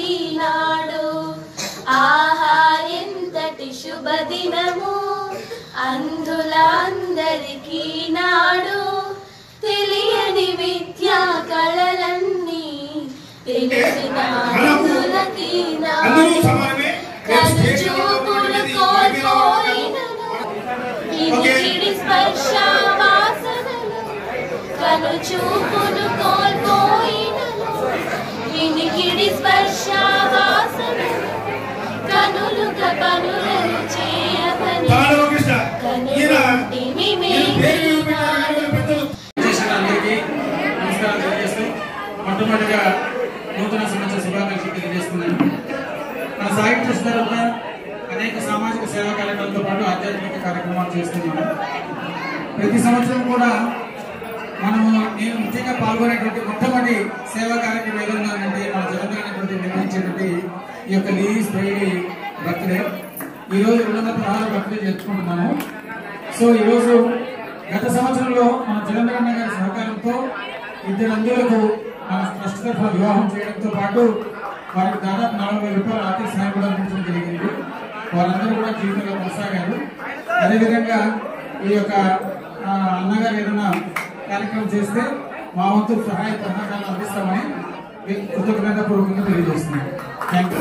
ఈనాడు ఆహా ఎంతటి శుభదినము అంధులందరికీ నాడు తెలియని విద్యా కళలన్నీ తెలిసిన అంధులకి నాడు కను చూపులు కోల్పోయినను ఇనికిడి స్పర్శ వాసనలు కను చూపులు కోల్పోయినను ఇనికిడి స్పర్శ వాసనలు కనులుగా కనులను చేయకని కనులుంటిమి మేనాడు. నమస్కారం తెలియజేస్తూ మొట్టమొదటిగా నూతన సంవత్సర శుభాకాంక్షలు తెలియజేస్తున్నాను. మన సాహిత్య తరఫున అనేక సామాజిక సేవా కార్యక్రమాలతో పాటు ఆధ్యాత్మిక కార్యక్రమాలు చేస్తున్నాము. ప్రతి సంవత్సరం కూడా మనము నేను ముఖ్యంగా పాల్గొనేటువంటి మొట్టమొదటి సేవా కార్యక్రమం ఏదైనా అంటే మన జగన్ నిర్వహించేటువంటి ఈ యొక్క లీజ్ ఫ్రైడే బర్త్డే. ఈరోజు 216 బర్త్డే జరుపుకుంటున్నాము. సో ఈరోజు గత సంవత్సరంలో మన జగన్ గారి సహకారంతో ఇద్దరందరకు మన ట్రస్ట్ తరఫున వివాహం చేయడంతో పాటు వారికి దాదాపు 40,000 రూపాయల ఆర్థిక సాయం కూడా అందించడం జరిగింది. వారందరూ కూడా జీవితంలో కొనసాగారు. అదేవిధంగా ఈ యొక్క అన్నగారు ఏదైనా కార్యక్రమం చేస్తే మా వంతు సహాయ సహకారాలు అందిస్తామని కృతజ్ఞతాపూర్వకంగా తెలియజేస్తున్నాను. Thank you.